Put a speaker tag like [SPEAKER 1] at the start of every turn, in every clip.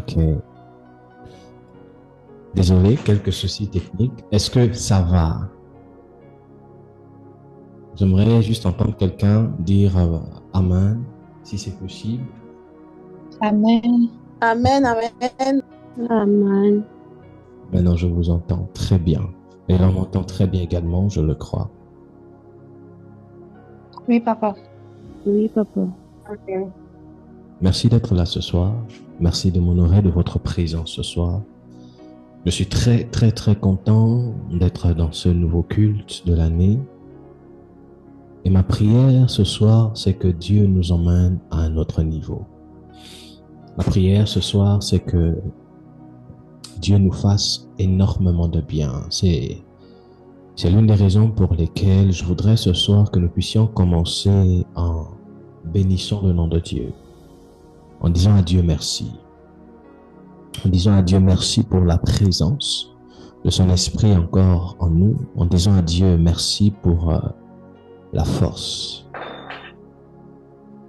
[SPEAKER 1] Ok. Désolé, quelques soucis techniques. Est-ce que ça va? J'aimerais juste entendre quelqu'un dire Amen, si c'est possible.
[SPEAKER 2] Amen.
[SPEAKER 3] Amen, amen.
[SPEAKER 4] Amen.
[SPEAKER 1] Maintenant, je vous entends très bien. Et on m'entend très bien également, je le crois.
[SPEAKER 2] Oui, papa.
[SPEAKER 4] Oui, papa.
[SPEAKER 1] Merci d'être là ce soir. Merci de m'honorer de votre présence ce soir. Je suis très, très, très content d'être dans ce nouveau culte de l'année. Et ma prière ce soir, c'est que Dieu nous emmène à un autre niveau. Ma prière ce soir, c'est que Dieu nous fasse énormément de bien. C'est l'une des raisons pour lesquelles je voudrais ce soir que nous puissions commencer en bénissant le nom de Dieu, en disant à Dieu merci. En disant à Dieu merci pour la présence de son esprit encore en nous, en disant à Dieu merci pour la force,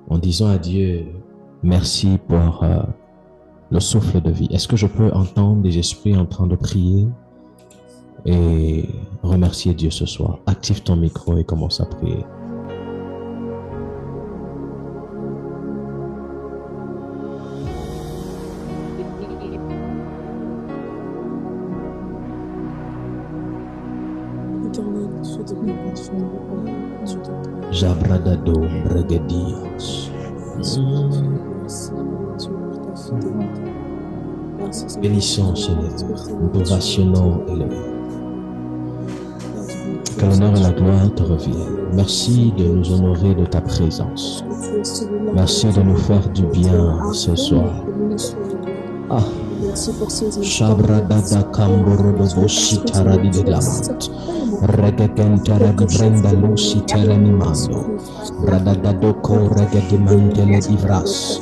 [SPEAKER 1] en disant à Dieu merci pour le souffle de vie. Est-ce que je peux entendre des esprits en train de prier et remercier Dieu ce soir? Active ton micro et commence à prier. Jabradado Bregadias. Bénissons Seigneur, nous ovationnons élevé. Que l'honneur et la gloire te reviennent. Merci de nous honorer de ta présence. Merci de nous faire du bien ce soir. Ah, Shabradada Kamborodo Shitaradi de Glamat. Regagentara di Brenda Lucy Terenimando. Radadadoko Regadimantele di Vras.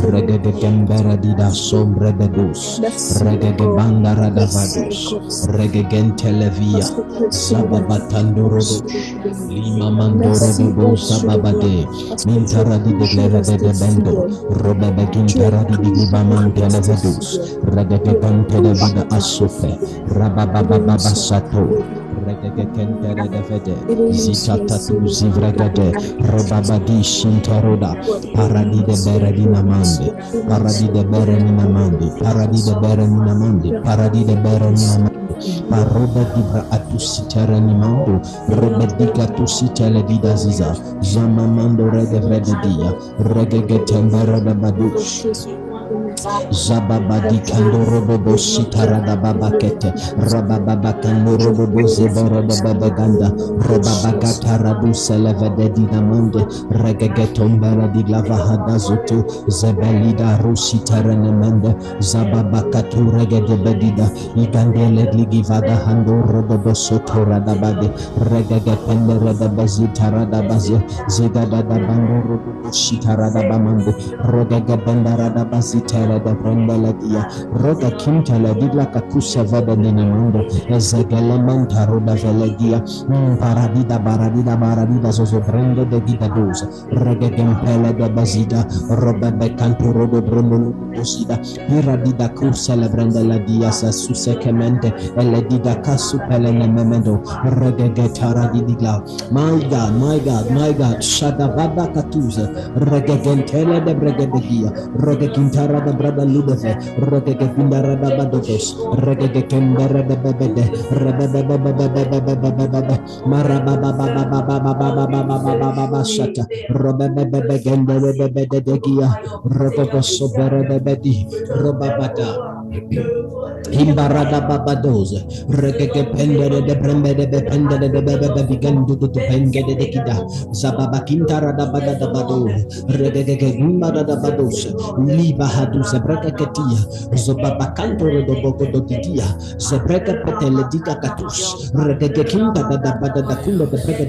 [SPEAKER 1] Regagembera di da Sombre de Dus. Regagabandara da Vadus. Regagentele via. Zababatandorodo. Lima Mandoro de Bosa Babade. Mintara di Glera de Bendo. Robebegintara di Libamantele Vedus. Regagantele vida Asufe. Rabababa Sato. Regagentele de Vede. Zitatu Zivragade. Robabadi Shintaroda. Paradi de Beredina Mande. Paradi de Berenina Mande. Paradi de Berenina Mande. Paradi de Berenina Mande. Paroba dibra atusitera nimando, roba diga tusitele vida ziza, jamamando rede vrede dia, regegetembera da badush. Zababadi kandorobo sitarada babakete, rabababa kandorobo zebera da babaganda, robabagata radu selevede dinamande, regegetombera di glavahada zoto, zebelida rusitera nemende, zababakatu regede bedida, igandele givada hando robo sotora da bade, regegependere da bazitara da baze, zigada da bando robo sitara da bamande, regegependara da bazitara da brandala dia, roga kintala digla kakusa vada ninamando, ezegele mantaro da velegia, paradida baradida zozo brende de vida doza, regegempele da bazida, roba becanto robo brondo osida, piradida kusa la brandala dia sa susekemente, ele diga kasu pelene memendo, regegetara di digla. My God, shadavada katuza, regegentele de bregedegia, regegintara de brada ludeve, regegindara da badotos, regegekembere de bebede, rebebebebebebebebebebe, marababababababababababababa shata, robebebebegendere de bedegia, robobosobere de bedi, robabada. Imbarada babadoze, regege pendere de brembede de pendere de bebe bigendu de pengede de kida, zababa kintara da bada da bado, regege gimbada da bados, liba hadu zebreka ketia, zobaba kantore do boko do didia, zebreka petele diga katus, regege kinda da bada da kunda de breke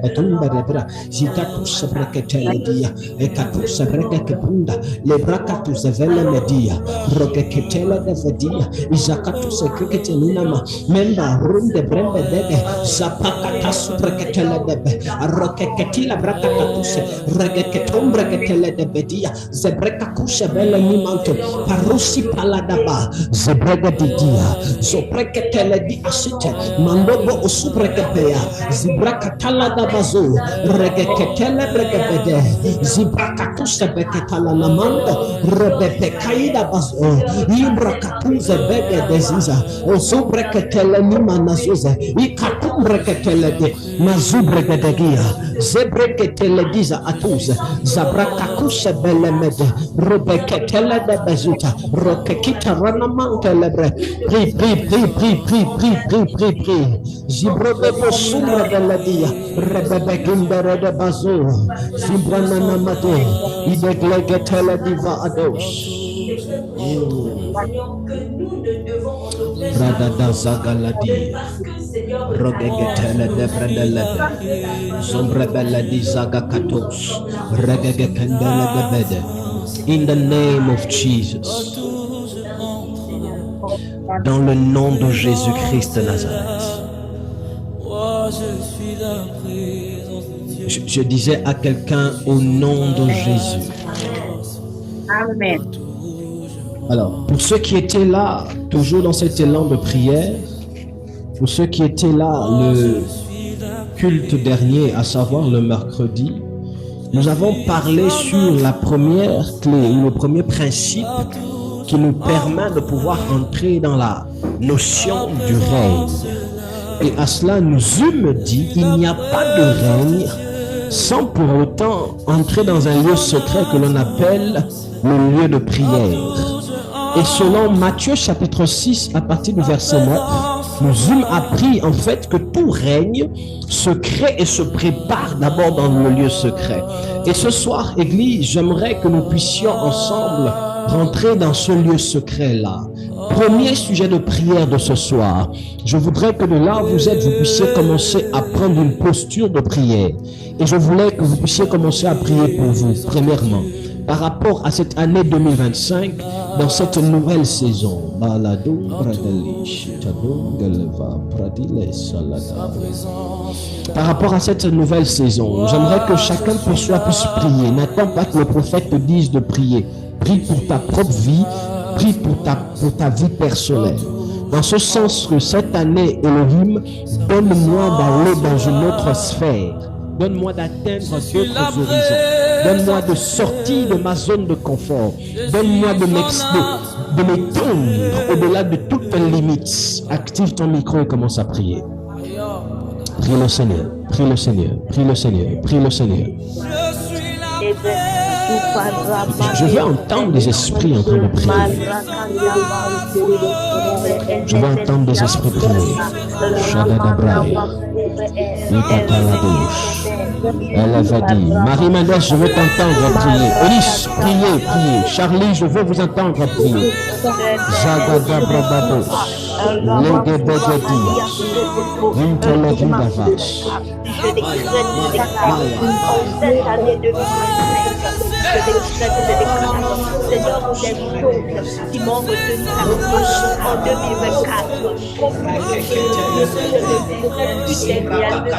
[SPEAKER 1] de tumba de bra, zikatus zebreke tele dia, ekatus zebreke kepunda, lebrakatus zevele Reketele media, Rokeketele de vedia, Izakatu sekeketelinama, Memba runde brembe debe, Zapakata supreketele debe, Rokeketila brakakatuse, Regeketum breketele de bedia, Zebrekakushe bele nimanto, Parusi paladaba, Zebrega didia, Zopreketele di asite, Mandobo usubrekepea, Zibrakatala da bazo, Regeketele brekebede, Zibrakatuse beketala namando, Rebepekaida bazo, Ibrakatuze bege deziza, Osubreketele nimanazuze, Ikatumbreketele de, Mazubregedegia, Zebreketele diza atuze, Zabrakakushe belemede, Rebeketele de bezuta, Rokekita ranamantelebre, pri, Zibrobebo sumra beledia, Rebebekimbere de bazo, Zibrananamade, Ideglegetele diva ados. Radada zagaladi, Rogegetele de bredelede, Zombrebeledi zagakatos, Regegekendele de bede. In the name of Jesus, dans le nom de Jésus-Christ de Nazareth. Je disais à quelqu'un au nom de Jésus.
[SPEAKER 2] Amen.
[SPEAKER 1] Alors, pour ceux qui étaient là, toujours dans cet élan de prière, pour ceux qui étaient là le culte dernier, à savoir le mercredi, nous avons parlé sur la première clé, le premier principe qui nous permet de pouvoir entrer dans la notion du règne. Et à cela, nous eûmes dit, il n'y a pas de règne sans pour autant entrer dans un lieu secret que l'on appelle le lieu de prière. Et selon Matthieu chapitre 6, à partir du verset 9, nous eûmes appris en fait que tout règne se crée et se prépare d'abord dans le lieu secret. Et ce soir, Église, j'aimerais que nous puissions ensemble rentrer dans ce lieu secret-là. Premier sujet de prière de ce soir. Je voudrais que de là où vous êtes, vous puissiez commencer à prendre une posture de prière. Et je voulais que vous puissiez commencer à prier pour vous, premièrement, par rapport à cette année 2025, dans cette nouvelle saison. Par rapport à cette nouvelle saison, j'aimerais que chacun pour soi puisse prier. N'attends pas que le prophète te dise de prier. Prie pour ta propre vie, prie pour ta vie personnelle. Dans ce sens que cette année, Elohim, donne-moi d'aller dans une autre sphère. Donne-moi d'atteindre d'autres horizons. Donne-moi de sortir de ma zone de confort. Donne-moi de m'étendre au-delà de toutes les limites. Active ton micro et commence à prier. Prie le Seigneur, prie le Seigneur, prie le Seigneur, prie le Seigneur. Je veux entendre des esprits en train de prier. Je veux entendre des esprits prier. Elle avait dit, Marie Mendes, je veux t'entendre prier. Elis, priez, priez. Charlie, je veux vous entendre prier. Zagada Brabados, Lege Begedias, Vintelegidavas.
[SPEAKER 5] Seigneur, pour des choses qui m'ont retenu en 2024. Seigneur, le domaine de Seigneur, j'étais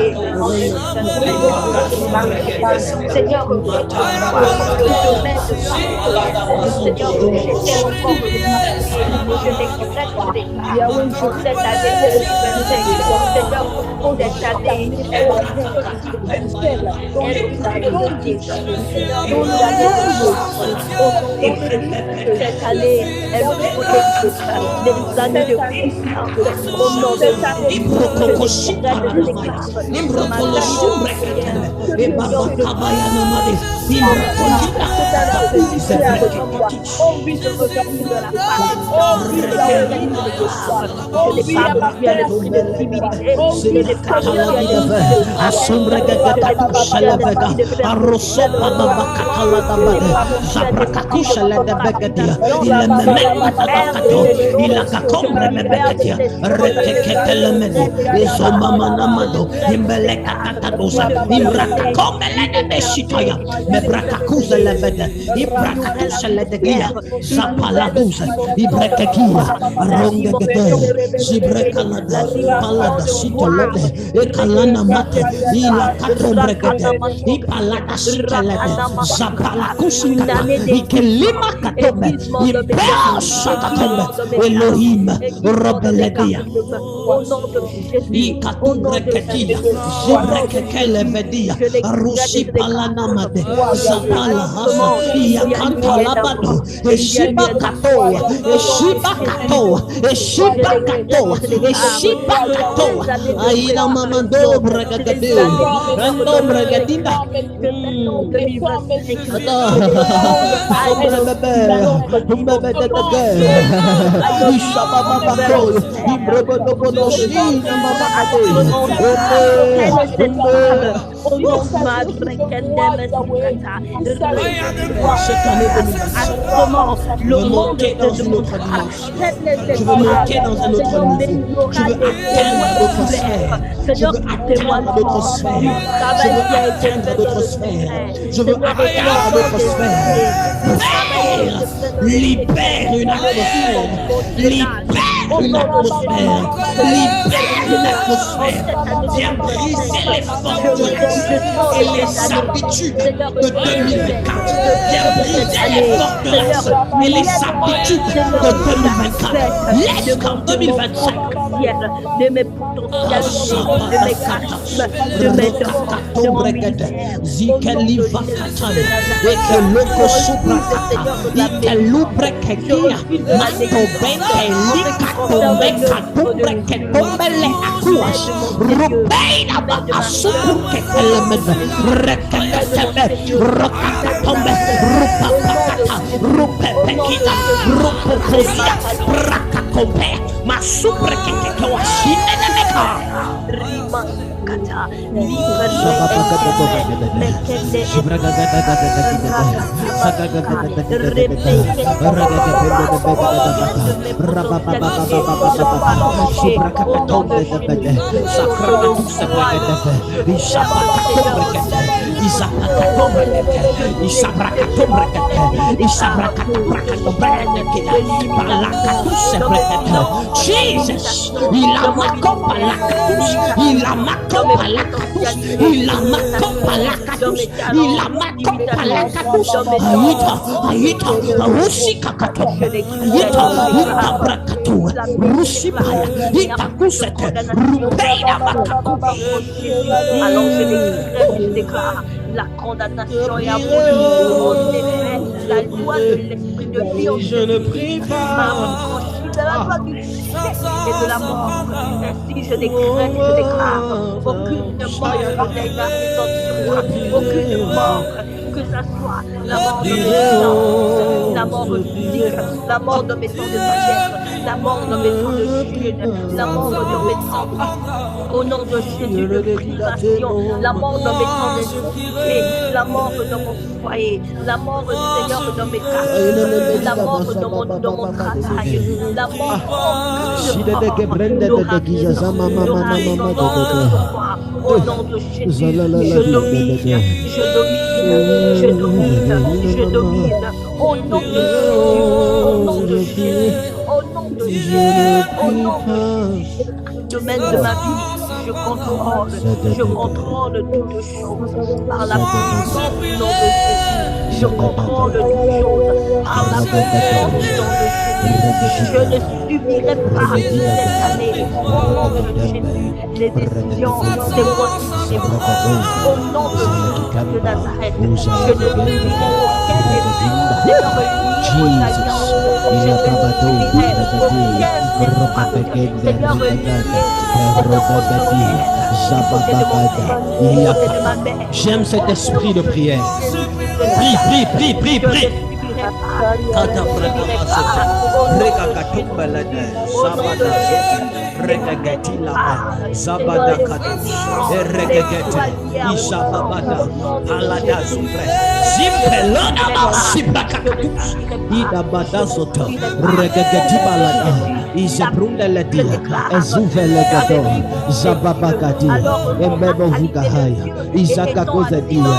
[SPEAKER 5] encore je décrète pour cette année 2025. Seigneur, pour cette année, cette année, elle nous des années de puissance.
[SPEAKER 1] Brakakuza levede, Ibrakakuza ledegia, Zapaladuza, Ibrekekia, Rongegede, Zibrekalada, Palada Sitolede, Ekalana Mate, Ila Katombregede, Ipalada Sitalede, Zapalakusikata, Ikelima Katobe, Ibea Sakatombe, Elohim, Robeledia, Ikatumbreketia, Zibrekekele Vedia, Arusi Palanamade, Zapala Hasa, Iakanta Labado, Eshiba Katoa, Eshiba Katoa, Eshiba Katoa, Eshiba Katoa, Aina Mamando Bragade, Random Bragadinda,
[SPEAKER 5] le monde te demandera.
[SPEAKER 1] Je veux monter dans un autre niveau. Je veux atteindre d'autres sphères. Je veux atteindre d'autres sphères. Je veux atteindre d'autres sphères. Je veux atteindre d'autres sphères. Libère une atmosphère. Libère une atmosphère. Libère une atmosphère. Viens briser les forteresses et les habitudes de 2024. Viens briser les forteresses et les habitudes de 2024. Laisse qu'en 2025 de mes potentialités, de mes charismes, de mes dons, de mon ministère, ma super che wascina da meka rima kata libra Jesus, il a macopa la catus, il a macopa la catus, il a macopa la catus, il a macopa la catus, aïta, russi kakato, aïta, brakato, russi baya, aïta kusete, rubeina makaku. Alors je déclare, la condamnation est abolie, en effet, la loi de l'esprit de vie, je ne prie pas. De la loi du péché et de la mort. Ainsi je déclare aucune mort aucune mort, que ça soit la mort de mes sens, la mort physique, la mort de mes temps de prière, la mort de mes temps de chute, la mort de mes temps au nom de Jésus de privation, la mort de mes temps d'insécurité, la mort de mon foyer, la mort Seigneur de mes quartiers, la mort de mon travail, la mort au nom de Jésus, je domine, au nom de Jésus, au nom de Jésus, domaine de ma vie, je contrôle toutes choses par la puissance du nom de Jésus. Je contrôle toutes choses par la puissance du nom de Jésus. Je ne subirai pas cette année au nom de Jésus. Les décisions, c'est moi qui les prends. Au nom de Jésus de Nazareth, je ne subirai aucun j'aime cet esprit de prière. Prie. Ida badasoto regagati balada Izebrunda la dia, ezuvele gado, zababagadi, emebo vugahaya, izaka koza dia,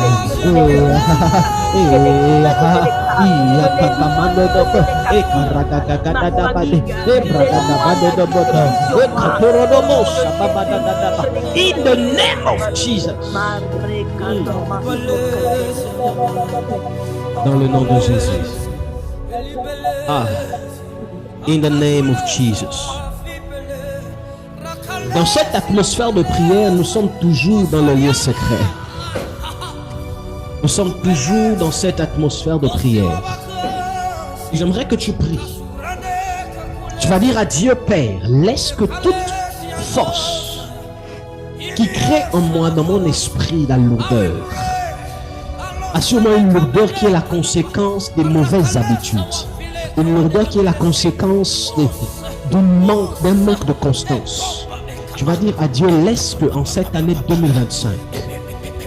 [SPEAKER 1] iya kakamando dobo, ekaragagagada dabade, ebragagabado dobodo, ekatoro dobo, sababadadadaba. In the name of Jesus. Dans le nom de Jésus. In the name of Jesus. Dans cette atmosphère de prière, nous sommes toujours dans le lieu secret. Nous sommes toujours dans cette atmosphère de prière. J'aimerais que tu pries. Tu vas dire à Dieu Père, laisse que toute force qui crée en moi, dans mon esprit, la lourdeur, assure-moi une lourdeur qui est la conséquence des mauvaises habitudes. Une lourdeur qui est la conséquence d'un manque de constance. Tu vas dire à Dieu, laisse que en cette année 2025,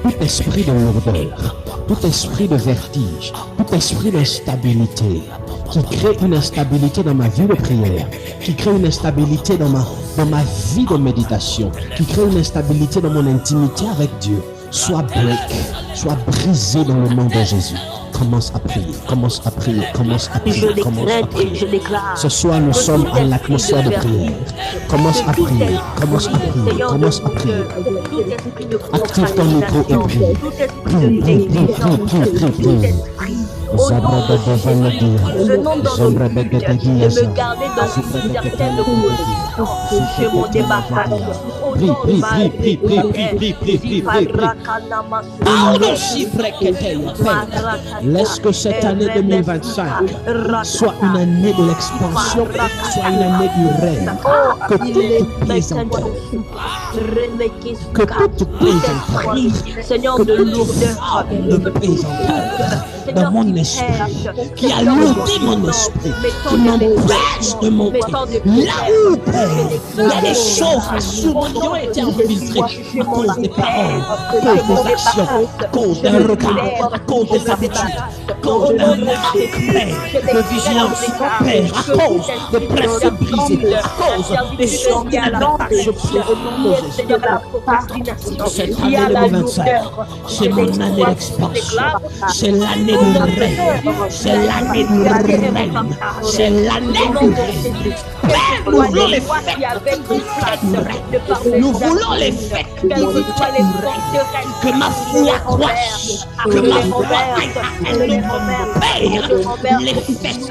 [SPEAKER 1] tout esprit de lourdeur, tout esprit de vertige, tout esprit d'instabilité, qui crée une instabilité dans ma vie de prière, qui crée une instabilité dans ma vie de méditation, qui crée une instabilité dans mon intimité avec Dieu, soit brisé dans le nom de Jésus. Commence à prier, commence à prier, commence à prier, commence à prier. Ce soir, nous sommes en l'atmosphère de prière. Commence à prier, commence à prier, commence à prier. Active ton micro et prie. Prie.
[SPEAKER 5] Au nom de Jésus, je demande dans le but de me garder dans une certaine position. Je m'en débarrasse.
[SPEAKER 1] Laisse que cette année 2025 soit une année de l'expansion, soit une année du règne. Que toute plaisanterie, que toute plaisanterie,
[SPEAKER 5] Seigneur de lourdeur,
[SPEAKER 1] de plaisanterie dans mon esprit, qui a alourdit mon esprit, qui m'empêche de monter. Là où, Père, il y a des choses qui ont été infiltrées à cause des paroles, à cause des actions, à cause d'un regard, à cause des habitudes, à cause d'un manque, Père, de vigilance, Père, à cause de principes brisés, à cause des choses qui n'avaient pas je prie au nom de Jésus. Cette année 2025, c'est mon année d'expansion, c'est l'année du règne, c'est l'année du règne, c'est l'année du règne. Père, nous voulons les fêtes du règne. Nous voulons les fêtes du règne. Que ma foi croisse, que ma foi aille Père, les fêtes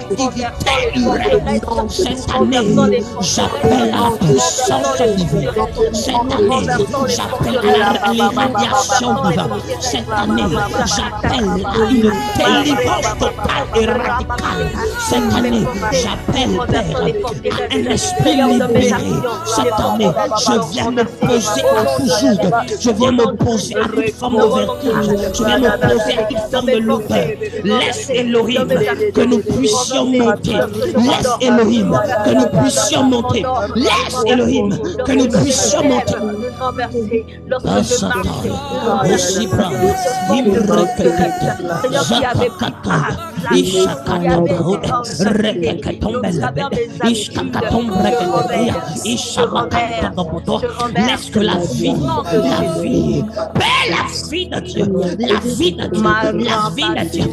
[SPEAKER 1] du règne. Cette année, j'appelle à la puissance divine. Cette année, j'appelle à l'irradiation divine. Cette année, j'appelle à une délivrance totale et radicale. Cette année, j'appelle, Père, à un esprit libéré. Cette année, je viens me poser à tout jour. Je viens me poser à toute forme de vertige. Je viens me poser à toute forme de lourdeur. Laisse Elohim que nous puissions monter. Laisse Elohim que nous puissions monter. Laisse Elohim que nous puissions monter. Aussi bras, laisse que la vie de Dieu, la vie de Dieu, la vie de Dieu, la vie de Dieu,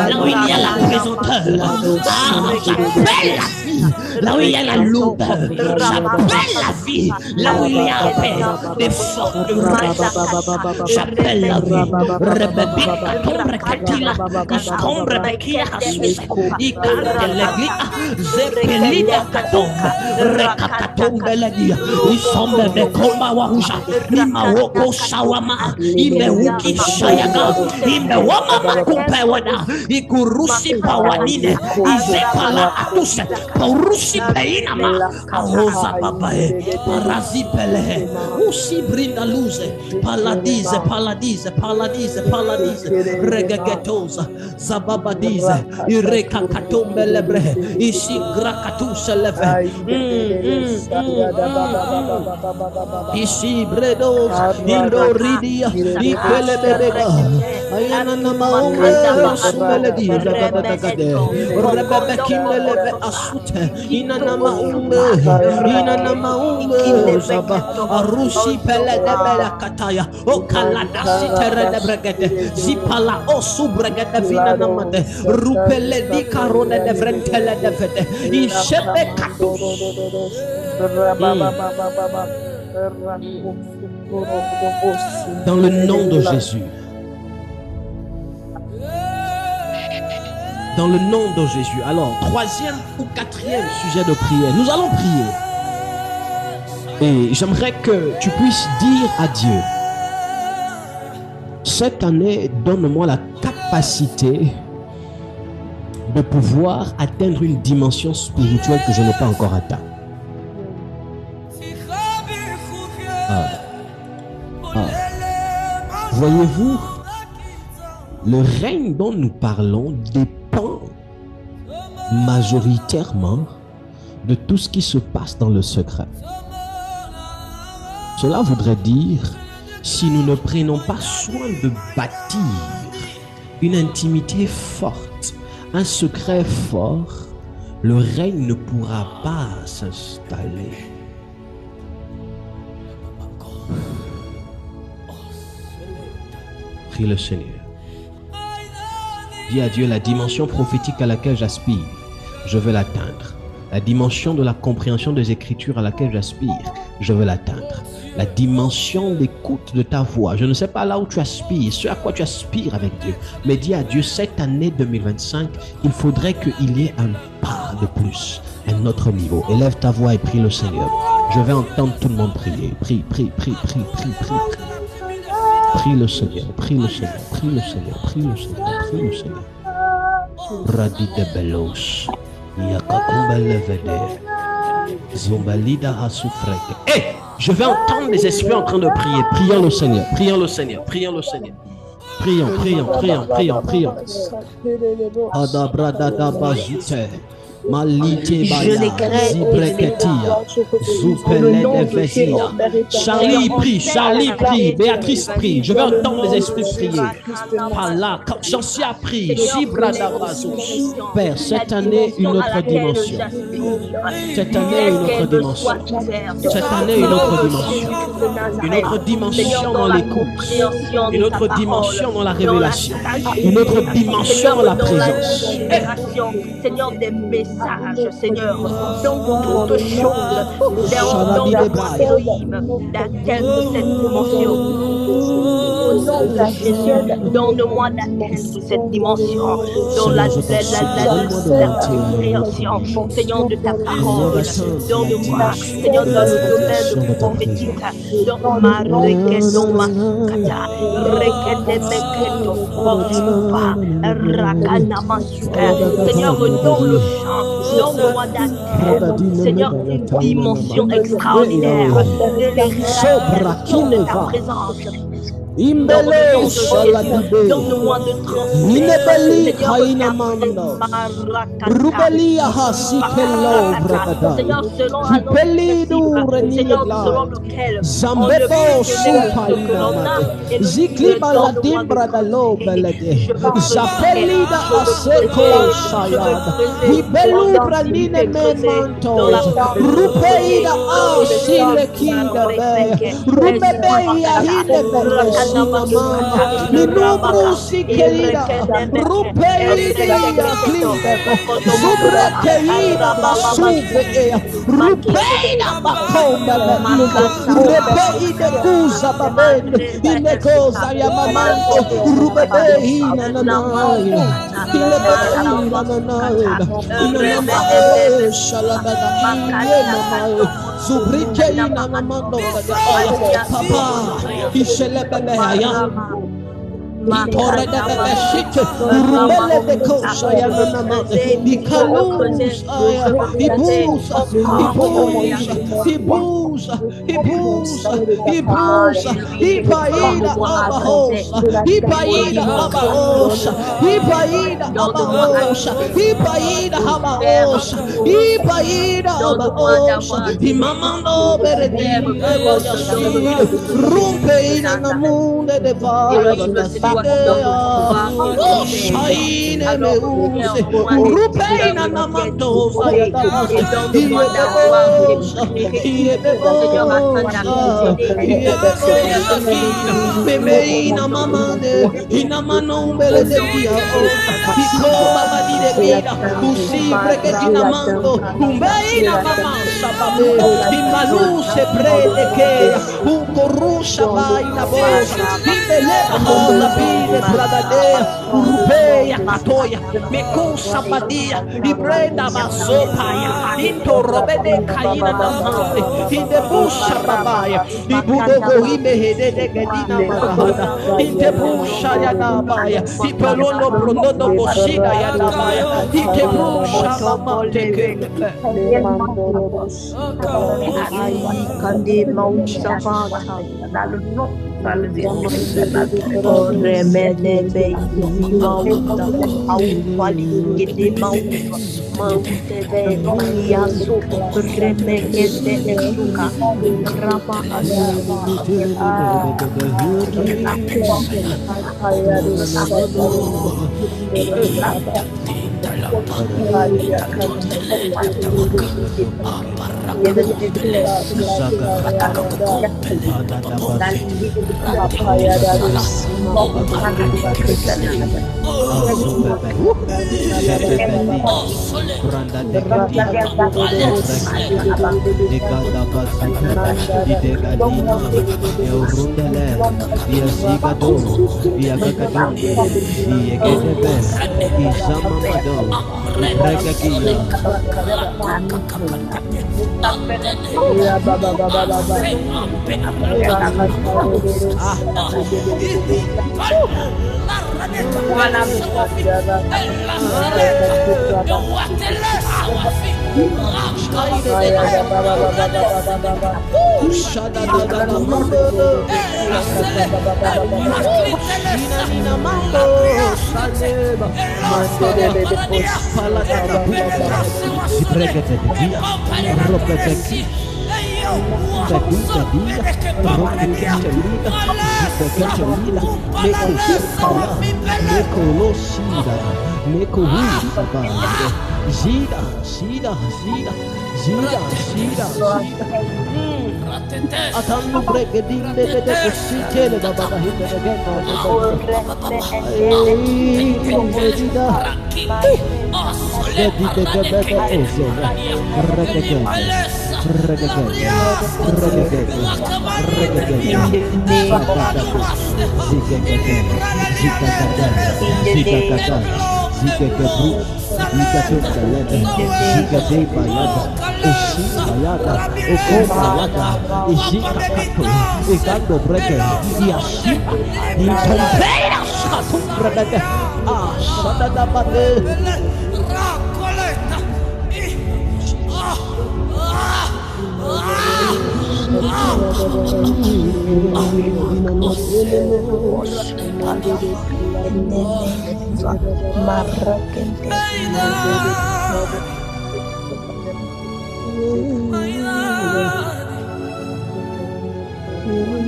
[SPEAKER 1] là où il y a la présenteur, j'appelle la vie, là où il y a la lourdeur, j'appelle la vie, là où il y a des fortes rêves, j'appelle la vie, regagetosa zababadize ireka katombe lebre isi grakatus leve isi bredos indoridia ikelebega Ayana Namaumbe, Sumeladi, Rabadagade, Rebecca Kimele Asute, Inanamaumbe, Inanamaumbe, Zaba, Arusi Pele de Bela Kataya, O Kalada Sitere de Bregade, Zipala Osu Bregade Vina Namade, Rupele di Carone de Vrentele de Vede, Ishebe Katus. Dans le nom de Jésus. Dans le nom de Jésus. Alors, troisième ou quatrième sujet de prière. Nous allons prier. Et j'aimerais que tu puisses dire à Dieu, cette année, donne-moi la capacité de pouvoir atteindre une dimension spirituelle que je n'ai pas encore atteinte. Voyez-vous, le règne dont nous parlons dépend majoritairement de tout ce qui se passe dans le secret. Cela voudrait dire, si nous ne prenons pas soin de bâtir une intimité forte, un secret fort, le règne ne pourra pas s'installer. Prie le Seigneur. Dis à Dieu, la dimension prophétique à laquelle j'aspire, je veux l'atteindre. La dimension de la compréhension des Écritures à laquelle j'aspire, je veux l'atteindre. La dimension d'écoute de ta voix, je ne sais pas là où tu aspires, ce à quoi tu aspires avec Dieu, mais dis à Dieu, cette année 2025, il faudrait qu'il y ait un pas de plus, un autre niveau. Élève ta voix et prie le Seigneur. Je vais entendre tout le monde prier. Prie, prie, prie, prie, prie, prie. Prie le Seigneur, prie le Seigneur, prie le Seigneur, prie le Seigneur, prie le Seigneur. Radi de Belos, Yakakumba Levede, Zombalida Asufreke. Hé, je vais entendre les esprits en train de prier. Prions le Seigneur, prions le Seigneur, prions le Seigneur. Prions, prions, prions, prions, prions. Adabradada Bazute. Malite Baya, Zibreketia, Zoupele Devesia. Charlie prie, Béatrice prie. Je vais entendre les esprits prier. Pala, Chansia prie, Zibradavazo. Père, cette année, une autre dimension. Cette année, une autre dimension. Cette année, une autre dimension. Une autre dimension dans l'écoute. Une autre dimension dans la révélation. Une autre dimension dans la présence.
[SPEAKER 5] Seigneur, des messages, Seigneur, dans toutes choses, dans d'atteindre cette dimension. Au nom de Jésus, donne-moi d'atteindre cette dimension, dans la compréhension, Seigneur, de ta parole. Donne-moi, Seigneur, dans le domaine prophétique, dans ma requête, dans ma kata, requête, Seigneur, dans le champ, donne-moi d'atteindre, Seigneur, une dimension extraordinaire de ta présence. Donne-moi de transmettre, Seigneur, selon lequel
[SPEAKER 1] Minubrusi querida, rupeida clipe, subrequeida basufea, rupeida bacomba, rupeida cusa babene, inecosa yamamando, rubebeina nanaya, ilebeina nanaya, inanamaya, shaladana, Zubrikeina namando Papa Ishelebeleya Itore de Beshit Rubele de Kosha Yanamade Ikalusa Ibusa Ipaida Abahosa Ipaida Abahosa Ipaida Abahosa Ipaida Abahosa Ipaida Abahosa Imamando Beredi Rumpeina Namunde de Vada Imbaluse prende che un corrusa vai na bolsa imbeleva rosa pide bradadea urupeia katoya mekusa badia ibrenda masopaya into robede kaina na mande inde busha babaya ibudogo imehede de gedina marahada inde busha ya nabaya ipelolo bronodo bosida ya nabaya inde busha mamate ke
[SPEAKER 5] Kandi mau savata ore mene be mau da au pali gede mau te be ya so kreme kete suka krama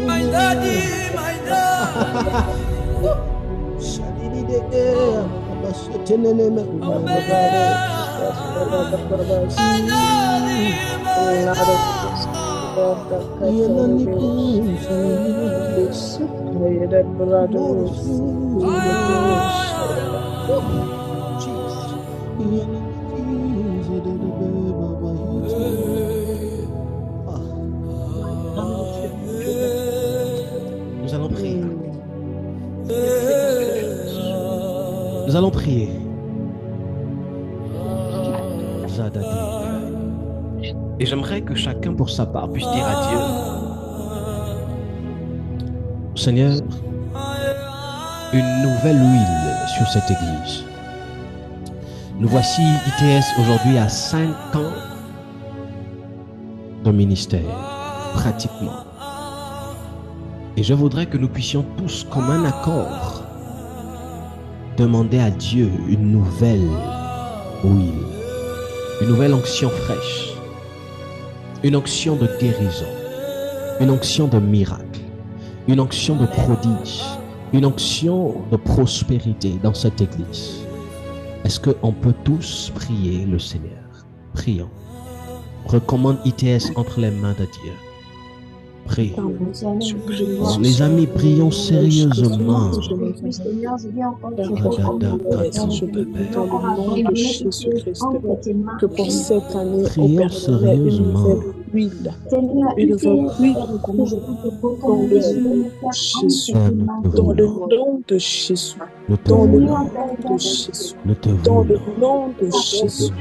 [SPEAKER 6] My daddy, my dad.
[SPEAKER 1] Nous allons prier. Nous allons prier. Et j'aimerais que chacun pour sa part puisse dire à Dieu: Seigneur, une nouvelle huile sur cette église. Nous voici ITS aujourd'hui à 5 ans de ministère, pratiquement. Et je voudrais que nous puissions tous, comme un accord, demander à Dieu une nouvelle huile, une nouvelle onction fraîche, une onction de guérison, une onction de miracle, une onction de prodige, une onction de prospérité dans cette église. Est-ce qu'on peut tous prier le Seigneur? Prions. Recommande ITS entre les mains de Dieu. Prions. Les amis, prions sérieusement.
[SPEAKER 3] Que pour cette année,
[SPEAKER 1] Prions sérieusement.
[SPEAKER 3] Une huile dans le nom de Jésus, dans le nom de Jésus, dans le nom de Jésus, dans le nom de Jésus,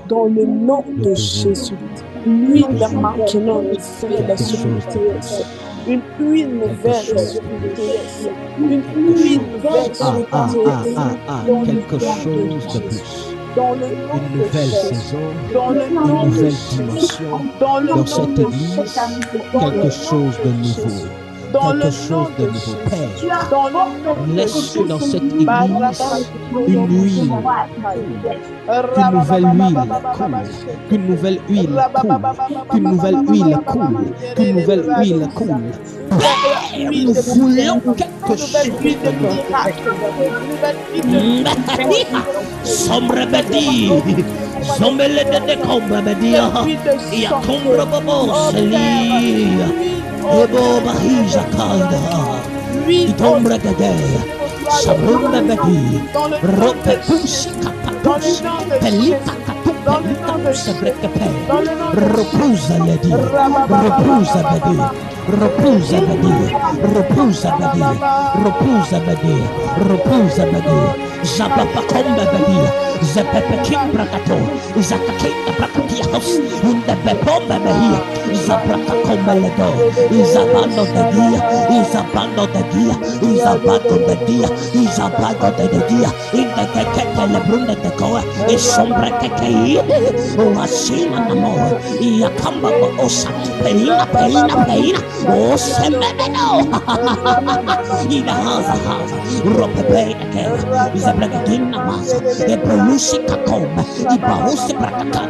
[SPEAKER 3] dans le nom de Jésus. L'huile qui n'a fait sur l'UTS. Une huile nouvelle sur l'UTS. Une huile nouvelle sur l'UTS.
[SPEAKER 1] Quelque chose de plus.
[SPEAKER 3] Dans le nom
[SPEAKER 1] Une nouvelle saison,
[SPEAKER 3] dans le
[SPEAKER 1] une
[SPEAKER 3] nom
[SPEAKER 1] nouvelle
[SPEAKER 3] de
[SPEAKER 1] dimension
[SPEAKER 3] dans le
[SPEAKER 1] dans
[SPEAKER 3] nom
[SPEAKER 1] cette
[SPEAKER 3] de
[SPEAKER 1] église, quelque chose de nouveau,
[SPEAKER 3] dans le
[SPEAKER 1] quelque chose
[SPEAKER 3] nom
[SPEAKER 1] de
[SPEAKER 3] de
[SPEAKER 1] nouveau.
[SPEAKER 3] Jésus.
[SPEAKER 1] Père,
[SPEAKER 3] Dans le nom de
[SPEAKER 1] laisse
[SPEAKER 3] Jésus.
[SPEAKER 1] dans cette église une huile, qu'une nouvelle huile coule, qu'une nouvelle huile coule, qu'une nouvelle huile coule, qu'une nouvelle huile coule. Père, nous voulons quelque chose de nouveau. Sombre bedi, zombele de comba bedia, ya combra bobo seli, ebo bahija kaida, itombra gade, sabrunda bedi, rope pusi kakatus, pelita katupa, pelita sebrekepe, repusa ledi, repusa bedi. Repusa badi, repusa badi, repusa badi, repusa badi. Zabapa komba badi, zapepe kimbra kato, zakakinda prakatia house, unda bepomba bahia, zabraka komba ledo, izabando de dia, izabando de dia, izabando de dia, izabando de dia, inda kekete lebrunda de koa, e sombra kekei, o asima namo, ia kamba osa, peina, peina, peina. Oh, semeno! Ida haza, ropepe ake, izabragatina masa, ebolusi kakoma, ibahusi brakaka.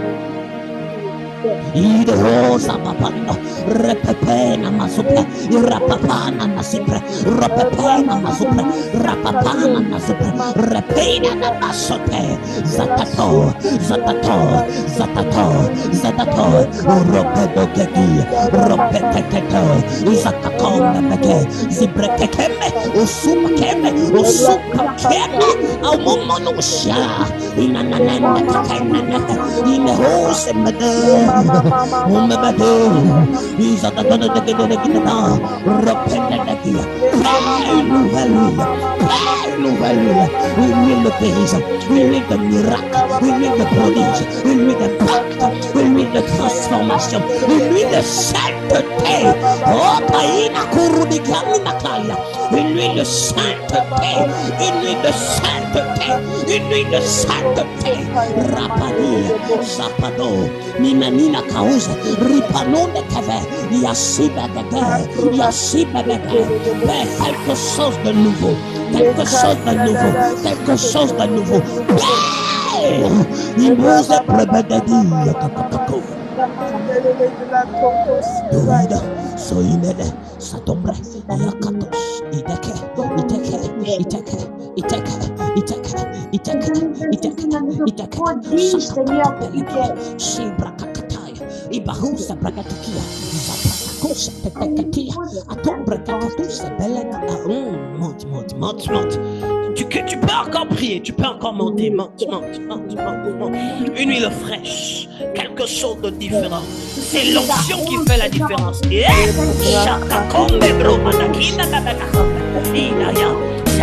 [SPEAKER 1] Ida rosa papando, repepena masupe, rapapana nasipre, rapapena masupe, rapapana nasipre, repena namasope, zatato, zatato, zatato, zatato, ropedo keki, ropeteketo, izakakome beke, zibrekekeme, usupakeme, usupakeme, aumomonosha, inananene kakene, inehose mede. On me battait, ils attendaient de une nouvelle huile, une huile de paysan, une huile de miracle, une huile de prodige, une huile de pacte, une huile de transformation, une huile de sainteté. Oh, Païna Kurudikani Makaya, une huile de sainteté, une huile de sainteté, une huile de sainteté. Rapani, Zapado, Minanina Kauza, Ripanone Kave, Yasiba de Yasiba de quelque chose de nouveau, quelque chose de nouveau, quelque chose de nouveau. Il nous a préparé. Duida, soinede, satombre, yakatos, iteke, iteke, iteke, iteke, iteke, iteke, iteke, iteke, sakapeleke, shibrakakataya, ibahusa brakatakia, zapakakusa teteketia, atombre kakatusa beleka, monte. Tu peux encore prier, tu peux encore monter, monte. Une huile fraîche, quelque chose de différent. C'est l'onction qui fait la différence.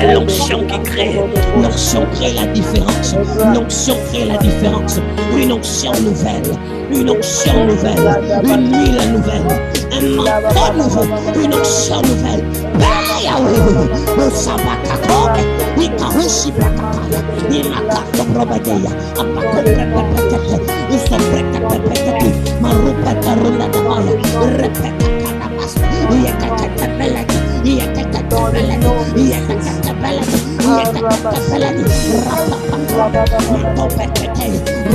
[SPEAKER 1] C'est l'onction qui crée. L'onction crée la différence. L'onction crée la différence. Une onction nouvelle. Une onction nouvelle. Une huile nouvelle. Un manteau nouveau. Une onction nouvelle. Ikahushi brakataya, inakato probadeya, apakombre pepekete, usobreka pepekete, marupa karunda damaya, repeka kanamas, yekakete pelete, yekakete pelete, yekakete pelete, yekakete pelete, rapapaka, matopekete,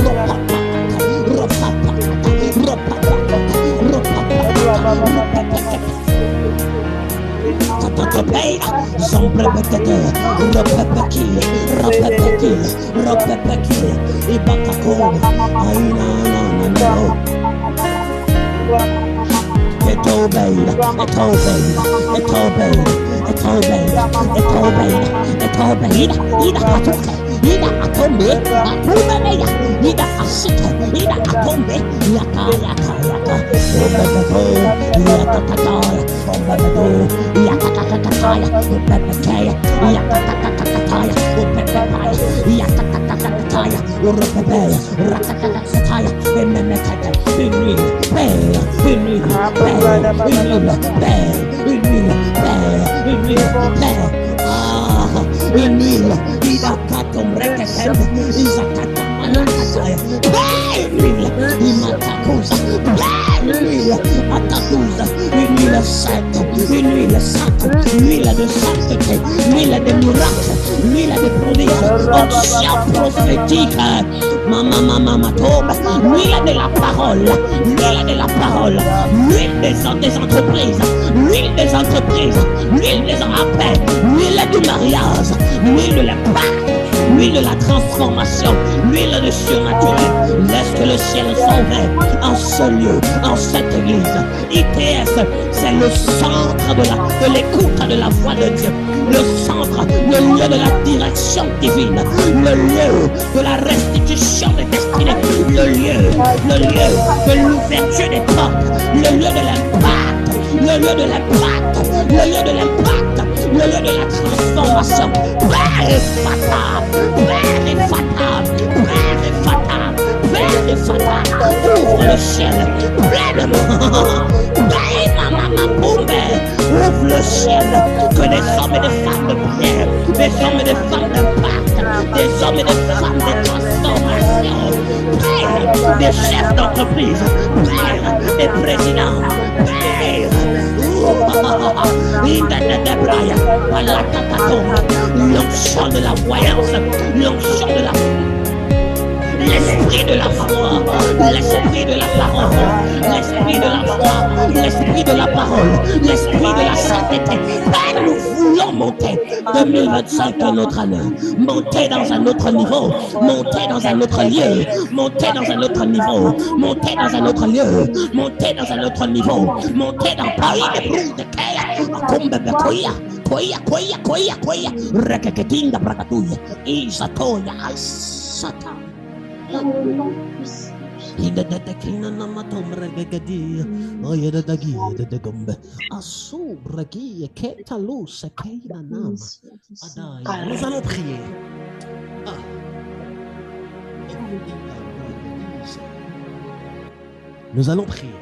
[SPEAKER 1] ropapaka, ropapaka, Rebekete, Rebekeki, Rebekeki, Rebekeki, Ibakako, Aina, It obeyed, it obeyed, it obeyed, it obeyed, it obeyed, it obeyed. Ida atuke, ida atombe, atumeneya, ida asite, ida atombe, yaka, yaka, yaka. Obebeto, yakatataya, obebeto, yakatataya, obebeteya, yakatataya, obebeteya, yakatataya, obebeteya, rakatataya, ememekete, l'huile de sainteté, l'huile de miracle, l'huile de prodige, onction prophétique, mama tombe, l'huile de la parole, l'huile de la parole, l'huile des entreprises, l'huile des entreprises, l'huile des appels, l'huile du mariage, l'huile de la pacte, l'huile de la transformation, l'huile de surnaturel. Laisse que le ciel s'ouvre en ce lieu, en cette église. ITS, c'est le centre de l'écoute de la voix de Dieu, le centre, le lieu de la direction divine, le lieu de la restitution des destinées, le lieu de l'ouverture des portes, le lieu de l'impact, le lieu de l'impact, le lieu de l'impact, le lieu de la transformation. Père et Fata, Père et Fata, Père et Fata, Père et Fata, ouvre le ciel pleinement. Ouvre le ciel, que des hommes et des femmes de prière, des hommes et des femmes d'impact, des hommes et des femmes de transformation, Père, des chefs d'entreprise, Père, des présidents, Père, l'onction de la voyance, l'onction de la l'esprit de la foi, l'esprit de la parole, l'esprit de la foi, l'esprit de la parole, l'esprit de la sainteté. Père, nous voulons monter 2025 à notre année, monter dans un autre niveau, monter dans un autre lieu, monter dans un autre niveau, monter dans un autre lieu, monter dans un autre niveau, monter dans Paris de Bruce de Kaya, Kombe Koya, Rekeketinga Brakatuya, Isatoya, Satan. Ida da kina na matomre gagadi, oya da dagi da gombe, asu bragi keta lus keina nam. Adai, nous allons prier. Nous allons prier.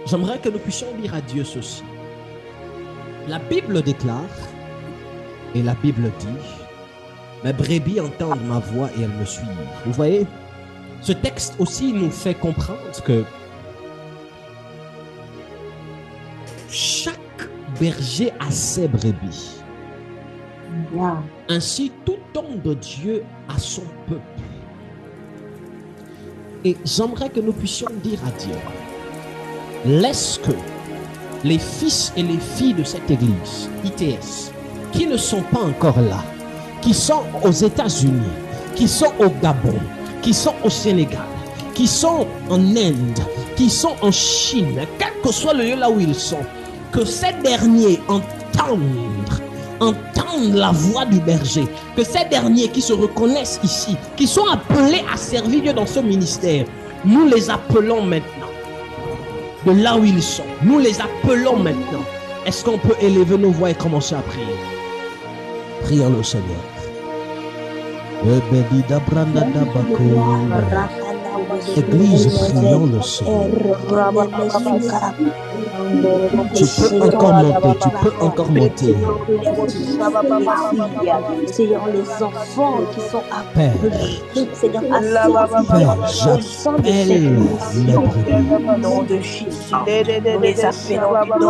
[SPEAKER 1] J'aimerais que nous puissions dire à Dieu ceci. La Bible déclare, et la Bible dit, mes brebis entendent ma voix et elles me suivent. Vous voyez, ce texte aussi nous fait comprendre que chaque berger a ses brebis. Ainsi, tout homme de Dieu a son peuple. Et j'aimerais que nous puissions dire à Dieu, laisse que les fils et les filles de cette église, ITS, qui ne sont pas encore là, qui sont aux États-Unis, qui sont au Gabon, qui sont au Sénégal, qui sont en Inde, qui sont en Chine, quel que soit le lieu là où ils sont, que ces derniers entendent la voix du berger, que ces derniers qui se reconnaissent ici, qui sont appelés à servir Dieu dans ce ministère, nous les appelons maintenant. De là où ils sont, nous les appelons maintenant. Est-ce qu'on peut élever nos voix et commencer à prier? Prions le Seigneur. Église, prions le Seigneur. Tu peux encore monter, tu peux encore monter.
[SPEAKER 5] Seigneur, les enfants qui sont appelés, Seigneur,
[SPEAKER 1] Père, j'appelle les brebis.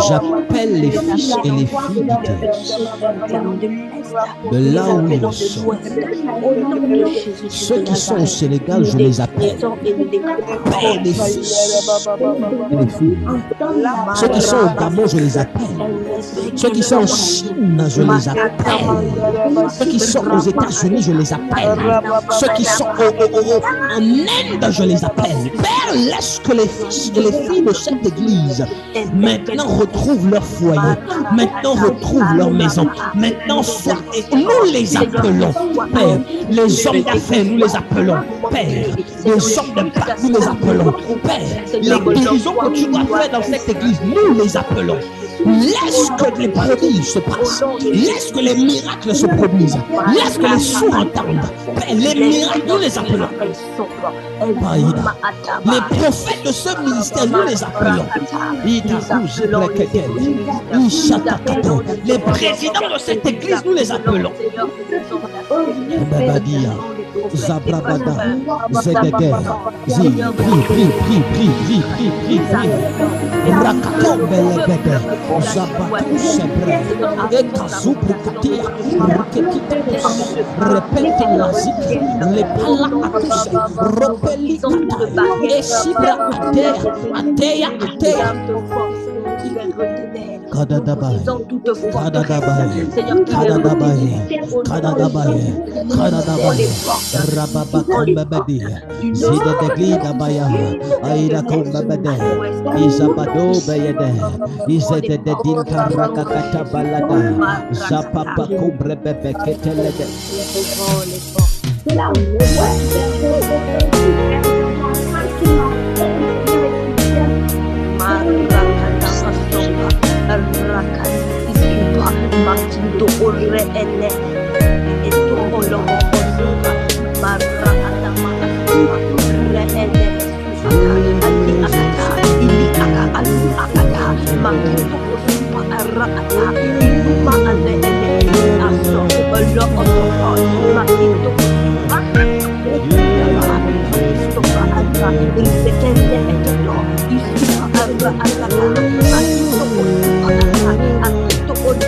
[SPEAKER 1] J'appelle les fils et les filles de là où ils sont. Ceux qui sont au Sénégal, je les appelle. Père, les fils et les filles. Ceux qui sont au Gabon, je les appelle. Ceux qui sont en Chine, je les appelle. Ceux qui sont aux États-Unis, je les appelle. Ceux qui sont en Inde, je les appelle. Père, laisse que les fils et les filles de cette église maintenant retrouvent leur foyer, maintenant retrouvent leur maison, maintenant soient, et nous les appelons, Père, les hommes d'affaires, nous les appelons, Père, les hommes d'impact, nous les appelons, Père, les guérisons que tu dois faire dans cette église, nous les appelons. Laisse que les prodiges se passent. Laisse que les miracles se produisent. Laisse que les sourds entendent. Père, les miracles, nous les appelons. Les prophètes de ce ministère, nous les appelons. Les présidents de cette église, nous les appelons. Zabrabada, Zedege, prie. Rakatombe lebede, Zabatu sebre, Ekazubri katia, Ruketitus, Repete lazik, Lepala atus, Ropeli kata, Esibra atea. Kadadabai, Rababa Kombabadi, Zida de Glida Baya, Aida Kombabade, Isabado Bayade, Isede de Dinka Rakakata Balada, Zapapa Kobre Bebe Ketelede.
[SPEAKER 5] Makindo ore ene eto olomo marra atama ore ene ali akata makindo osupa arra ata iluma ane ene aso olo oto makindo osupa arra risekende eto isupa arra ataka makindo osupa arra ato olo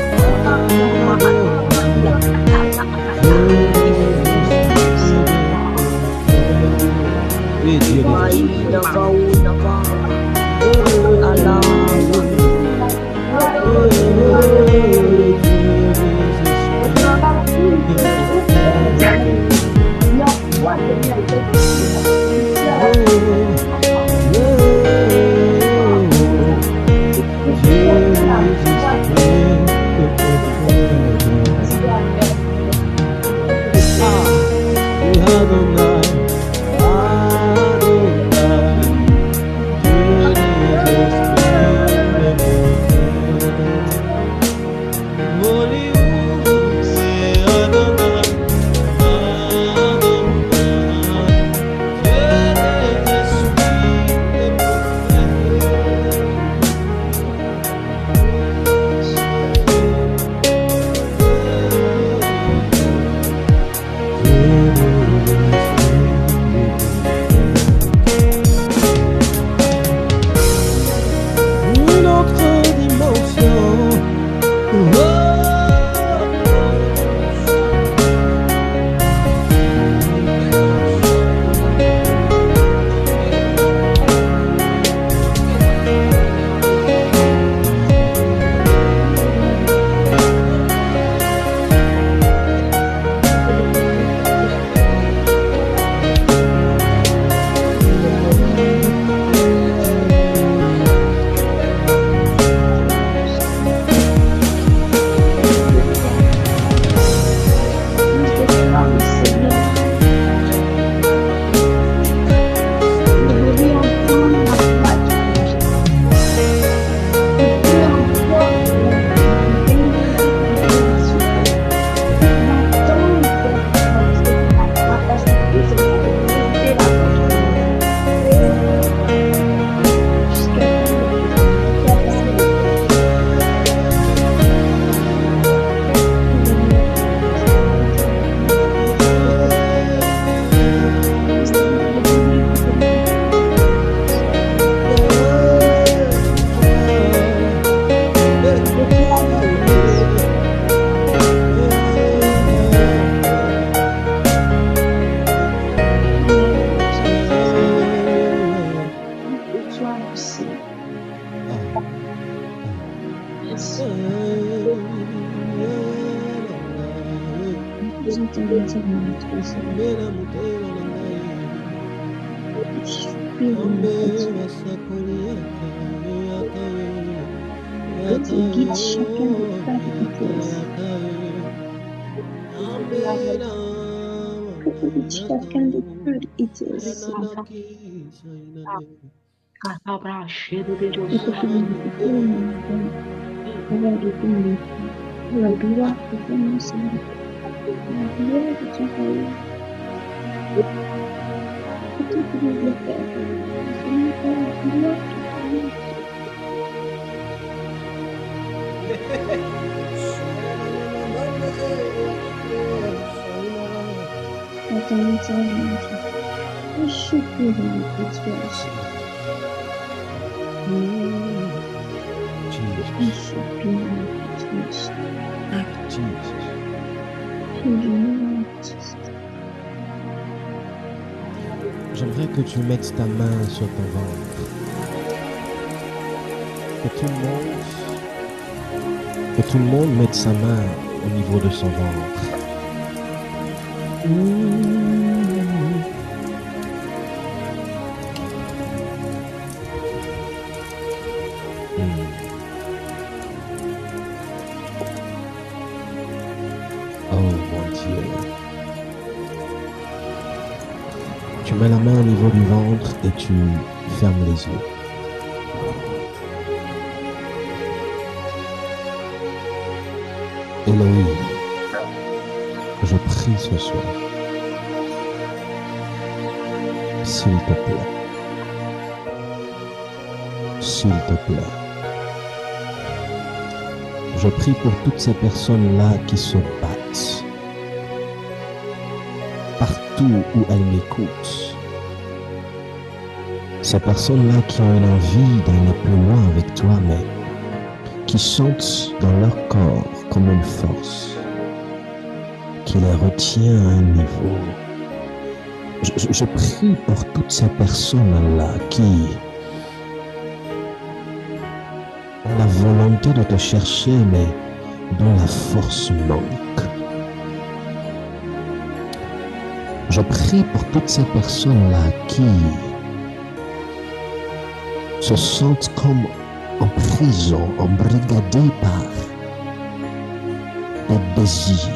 [SPEAKER 7] Guide chacun de ta vitesse. Que tu guides chacun de ta vitesse. Et que tu nous avoir de ton nom. La gloire de ton nom, Seigneur. La gloire de ton royaume. Que tout ce que nous voulons faire. Seigneur, la gloire de ton nom. Attends, ça va. Je suis plus dans le petit.
[SPEAKER 1] J'aimerais que tu mettes ta main sur ton ventre. Que tout le monde mette sa main au niveau de son ventre. Oh mon Dieu. Tu mets la main au niveau du ventre et tu fermes les yeux. Elohim, je prie ce soir, s'il te plaît, je prie pour toutes ces personnes-là qui se battent, partout où elles m'écoutent, ces personnes-là qui ont une envie d'aller plus loin avec toi, mais qui sentent dans leur corps comme une force qui les retient à un niveau. Je prie pour toutes ces personnes-là qui ont la volonté de te chercher, mais dont la force manque. Je prie pour toutes ces personnes-là qui se sentent comme en prison, embrigadés par des désirs,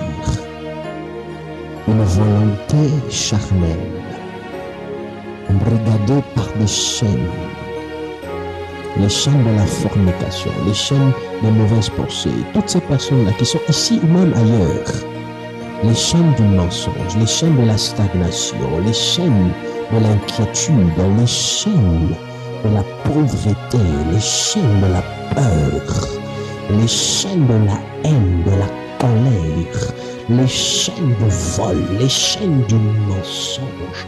[SPEAKER 1] une volonté charnelle, embrigadés par des chaînes, les chaînes de la fornication, les chaînes des mauvaises pensées, toutes ces personnes-là qui sont ici ou même ailleurs, les chaînes du mensonge, les chaînes de la stagnation, les chaînes de l'inquiétude, les chaînes de la pauvreté, les chaînes de la peur, les chaînes de la haine, de la colère, les chaînes de vol, les chaînes du mensonge.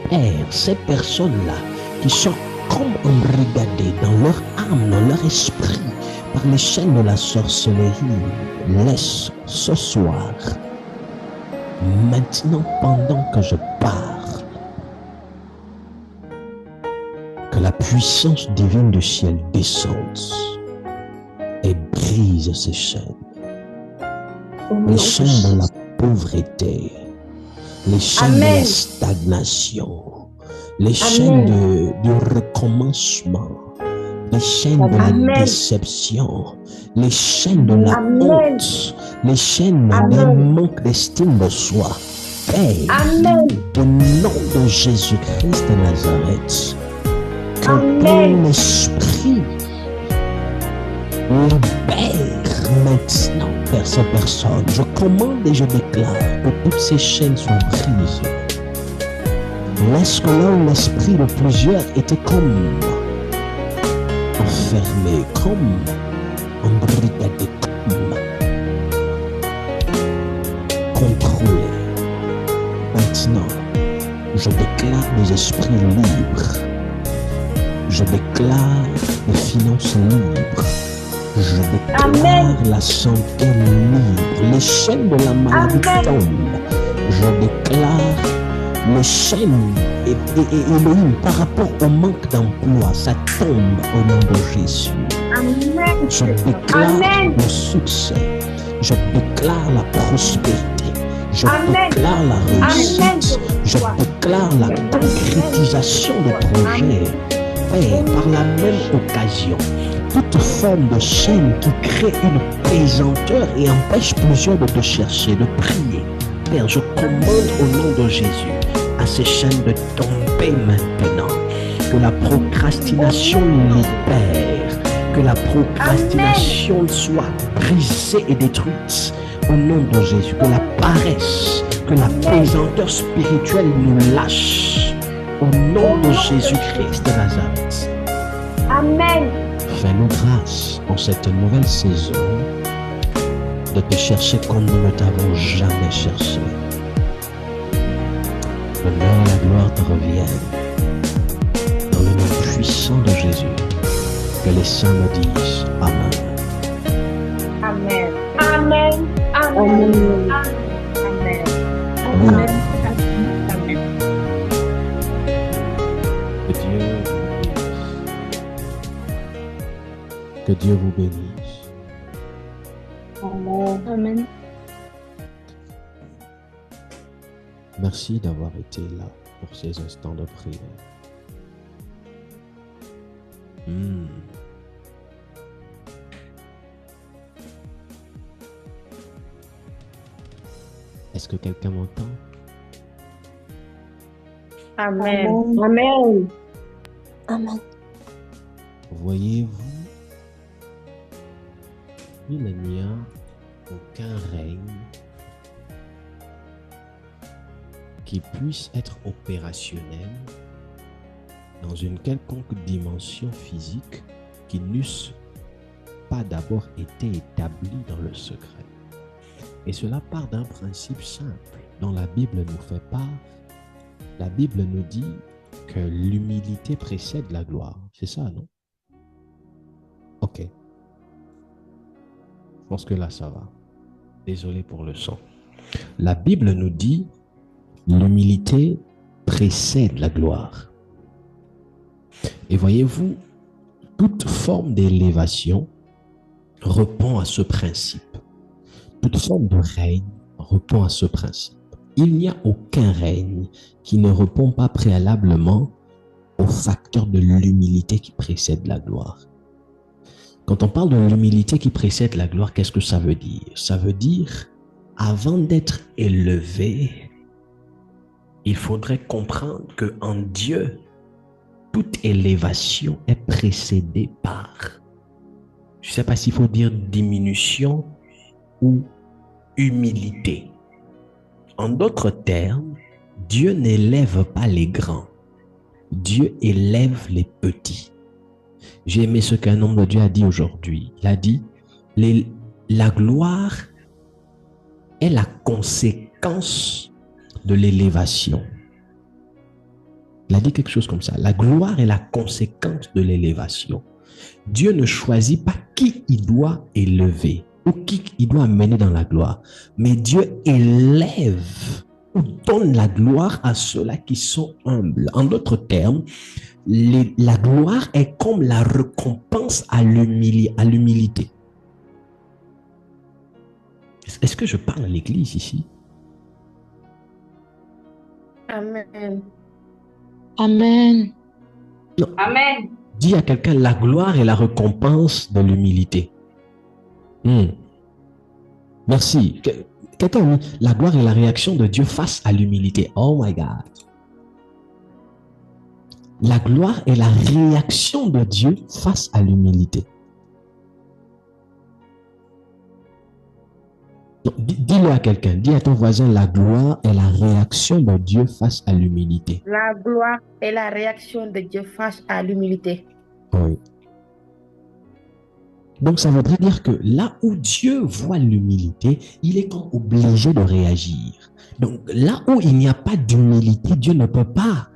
[SPEAKER 1] Père, ces personnes-là qui sont comme embrigadées dans leur âme, dans leur esprit, par les chaînes de la sorcellerie, laisse ce soir, maintenant pendant que je parle, que la puissance divine du ciel descende et brise ces chaînes. Les chaînes de la pauvreté, les chaînes de la stagnation, les chaînes du recommencement, les chaînes de la déception, les chaînes de la honte, les chaînes d'un manque d'estime de soi. Père, au nom de Jésus-Christ de Nazareth, que ton esprit libère maintenant vers ces personnes. Je commande et je déclare que toutes ces chaînes soient brisées. Laisse que là où l'esprit de plusieurs était comme enfermé, comme embrigadé, comme contrôlé. Maintenant, je déclare des esprits libres. Je déclare des finances libres. Je déclare la santé libre. Les chaînes de la maladie tombent. Je déclare les chaînes et Elohim par rapport au manque d'emploi, ça tombe au nom de Jésus. Je déclare le succès. Je déclare la prospérité. Je déclare la réussite. Je déclare la concrétisation des projets. Et par la même occasion, toute forme de chaîne qui crée une pesanteur et empêche plusieurs de te chercher, de prier. Père, je commande au nom de Jésus à ces chaînes de tomber maintenant. Que la procrastination libère. Que la procrastination soit brisée et détruite. Au nom de Jésus, que la paresse, que la pesanteur spirituelle nous lâche. Au nom de Jésus-Christ de Nazareth.
[SPEAKER 7] Amen.
[SPEAKER 1] Fais-nous grâce en cette nouvelle saison de te chercher comme nous ne t'avons jamais cherché. L'honneur et la gloire te reviennent. Dans le nom puissant de Jésus, que les saints me disent Amen.
[SPEAKER 7] Amen. Amen. Amen. Amen. Amen. Amen.
[SPEAKER 1] Que Dieu vous bénisse.
[SPEAKER 7] Amen. Amen.
[SPEAKER 1] Merci d'avoir été là pour ces instants de prière. Est-ce que quelqu'un m'entend?
[SPEAKER 7] Amen. Amen.
[SPEAKER 8] Amen.
[SPEAKER 1] Voyez-vous, il n'y a aucun règne qui puisse être opérationnel dans une quelconque dimension physique qui n'eussent pas d'abord été établi dans le secret. Et cela part d'un principe simple dont la Bible nous fait part. La Bible nous dit que l'humilité précède la gloire. C'est ça, non? Ok. Je pense que là, ça va. Désolé pour le son. La Bible nous dit l'humilité précède la gloire. Et voyez-vous, toute forme d'élévation répond à ce principe. Toute forme de règne répond à ce principe. Il n'y a aucun règne qui ne répond pas préalablement au facteur de l'humilité qui précède la gloire. Quand on parle de l'humilité qui précède la gloire, qu'est-ce que ça veut dire? Ça veut dire, avant d'être élevé, il faudrait comprendre qu'en Dieu, toute élévation est précédée par, je ne sais pas s'il faut dire diminution ou humilité. En d'autres termes, Dieu n'élève pas les grands. Dieu élève les petits. J'ai aimé ce qu'un homme de Dieu a dit aujourd'hui. Il a dit, la gloire est la conséquence de l'élévation. Il a dit quelque chose comme ça. La gloire est la conséquence de l'élévation. Dieu ne choisit pas qui il doit élever ou qui il doit amener dans la gloire. Mais Dieu élève ou donne la gloire à ceux-là qui sont humbles. En d'autres termes, la gloire est comme la récompense à l'humilité. Est-ce que je parle à l'église ici?
[SPEAKER 7] Amen.
[SPEAKER 8] Amen.
[SPEAKER 1] Non.
[SPEAKER 7] Amen.
[SPEAKER 1] Dis à quelqu'un, la gloire est la récompense de l'humilité. Merci. Quelqu'un dit, la gloire est la réaction de Dieu face à l'humilité. Oh my God. La gloire est la réaction de Dieu face à l'humilité. Dis-le à quelqu'un, dis à ton voisin, la gloire est la réaction de Dieu face à l'humilité.
[SPEAKER 2] La gloire est la réaction de Dieu face à l'humilité.
[SPEAKER 1] Oui. Donc ça voudrait dire que là où Dieu voit l'humilité, il est comme obligé de réagir. Donc là où il n'y a pas d'humilité, Dieu ne peut pas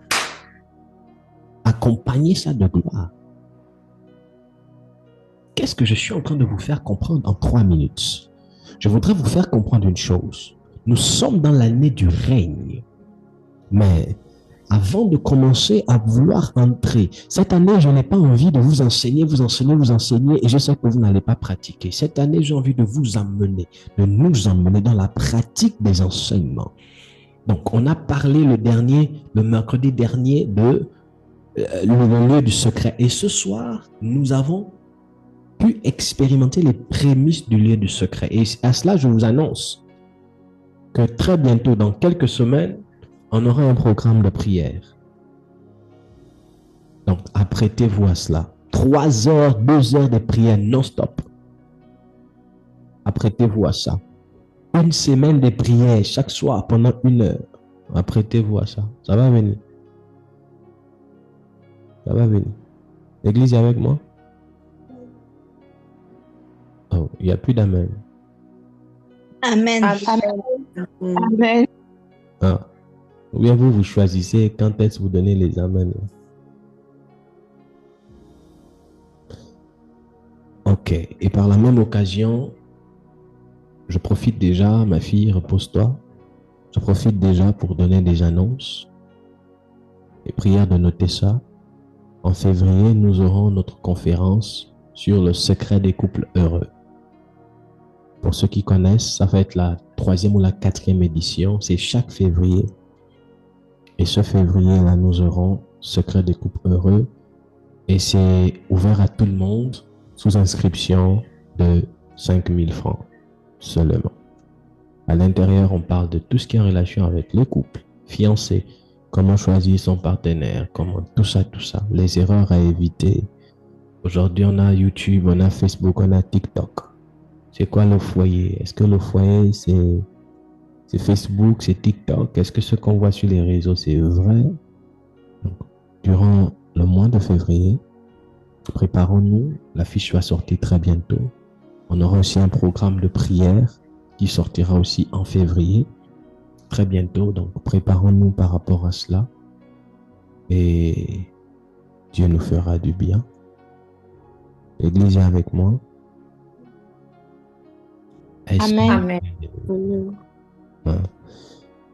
[SPEAKER 1] accompagner ça de gloire. Qu'est-ce que je suis en train de vous faire comprendre en 3 minutes? Je voudrais vous faire comprendre une chose. Nous sommes dans l'année du règne. Mais avant de commencer à vouloir entrer. Cette année, je n'ai pas envie de vous enseigner, et je sais que vous n'allez pas pratiquer. Cette année, j'ai envie de vous emmener, de nous emmener dans la pratique des enseignements. Donc, on a parlé le mercredi dernier de le lieu du secret. Et ce soir, nous avons pu expérimenter les prémices du lieu du secret. Et à cela, je vous annonce que très bientôt, dans quelques semaines, on aura un programme de prière. Donc, apprêtez-vous à cela. 3 heures, 2 heures de prière non-stop. Apprêtez-vous à ça. Une semaine de prière chaque soir pendant 1 heure. Apprêtez-vous à ça. Ça va venir. Ça va venir. L'église est avec moi? Oh, il n'y a plus d'amen.
[SPEAKER 8] Amen.
[SPEAKER 3] Amen.
[SPEAKER 1] Ah. Ou bien vous choisissez quand est-ce que vous donnez les amens. Ok. Et par la même occasion, je profite déjà, ma fille, repose-toi. Je profite déjà pour donner des annonces et prière de noter ça. En février, nous aurons notre conférence sur le secret des couples heureux. Pour ceux qui connaissent, ça va être la 3e ou la 4e édition. C'est chaque février. Et ce février-là, nous aurons secret des couples heureux. Et c'est ouvert à tout le monde sous inscription de 5 000 francs seulement. À l'intérieur, on parle de tout ce qui est en relation avec le couple, fiancé, comment choisir son partenaire, comment tout ça, les erreurs à éviter. Aujourd'hui, on a YouTube, on a Facebook, on a TikTok. C'est quoi le foyer? Est-ce que le foyer, c'est Facebook, c'est TikTok? Est-ce que ce qu'on voit sur les réseaux, c'est vrai? Donc, durant le mois de février, préparons-nous. La fiche va sortir très bientôt. On aura aussi un programme de prière qui sortira aussi en février, très bientôt. Donc, préparons-nous par rapport à cela. Et Dieu nous fera du bien. L'église est avec moi.
[SPEAKER 8] Amen.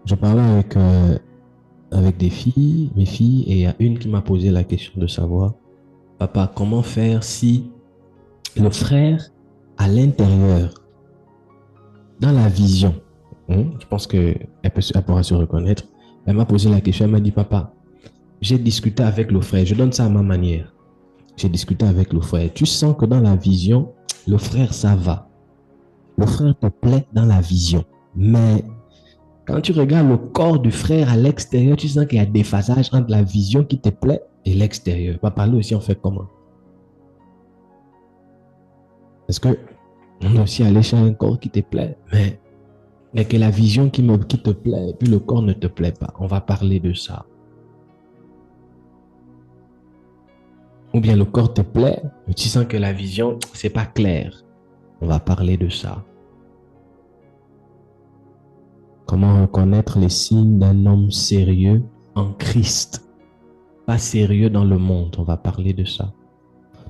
[SPEAKER 1] Je parlais avec des filles, mes filles, et il y a une qui m'a posé la question de savoir, papa, comment faire si le frère à l'intérieur, dans la vision, je pense qu'elle pourra se reconnaître, elle m'a posé la question, elle m'a dit, papa, j'ai discuté avec le frère, je donne ça à ma manière, j'ai discuté avec le frère, tu sens que dans la vision, le frère, ça va. Le frère te plaît dans la vision. Mais quand tu regardes le corps du frère à l'extérieur, tu sens qu'il y a des phasages entre la vision qui te plaît et l'extérieur. Papa, nous aussi, on fait comment? Est-ce que on doit aussi aller chez un corps qui te plaît, mais que la vision qui te plaît, et puis le corps ne te plaît pas? On va parler de ça. Ou bien le corps te plaît, mais tu sens que la vision, c'est pas clair. On va parler de ça. Comment reconnaître les signes d'un homme sérieux en Christ? Pas sérieux dans le monde. On va parler de ça.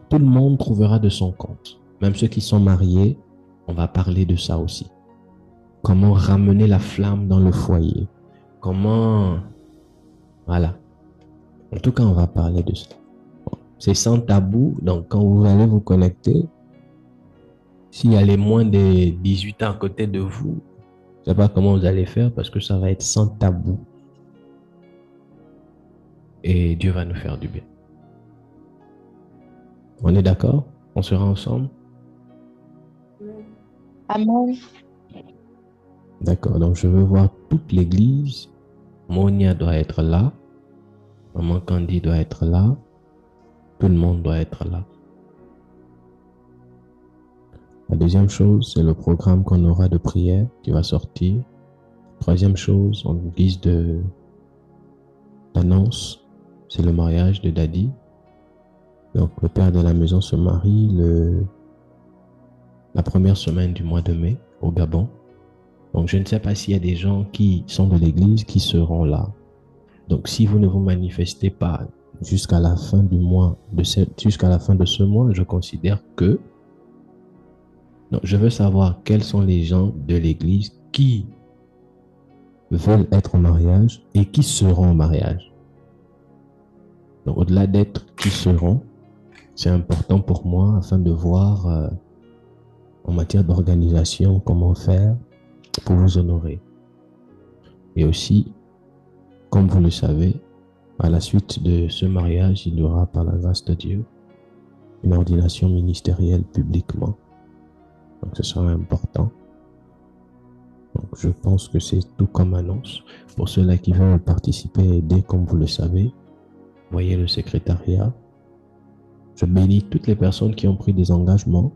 [SPEAKER 1] Tout le monde trouvera de son compte. Même ceux qui sont mariés, on va parler de ça aussi. Comment ramener la flamme dans le foyer? Comment... Voilà. En tout cas, on va parler de ça. C'est sans tabou. Donc, quand vous allez vous connecter, s'il y a les moins de 18 ans à côté de vous, je ne sais pas comment vous allez faire parce que ça va être sans tabou. Et Dieu va nous faire du bien. On est d'accord? On sera ensemble?
[SPEAKER 8] Amen.
[SPEAKER 1] D'accord, donc je veux voir toute l'église. Monia doit être là. Maman Candy doit être là. Tout le monde doit être là. La deuxième chose, c'est le programme qu'on aura de prière qui va sortir. Troisième chose, en guise d'annonce, c'est le mariage de Daddy. Donc, le père de la maison se marie la première semaine du mois de mai au Gabon. Donc, je ne sais pas s'il y a des gens qui sont de l'église qui seront là. Donc, si vous ne vous manifestez pas jusqu'à la fin du mois, jusqu'à la fin de ce mois, je considère que... Donc, je veux savoir quels sont les gens de l'église qui veulent être au mariage et qui seront au mariage. Donc, au-delà d'être qui seront, c'est important pour moi afin de voir en matière d'organisation comment faire pour vous honorer. Et aussi, comme vous le savez, à la suite de ce mariage, il y aura par la grâce de Dieu une ordination ministérielle publiquement. Donc ce sera important. Donc je pense que c'est tout comme annonce. Pour ceux-là qui veulent participer et aider, comme vous le savez, voyez le secrétariat. Je bénis toutes les personnes qui ont pris des engagements.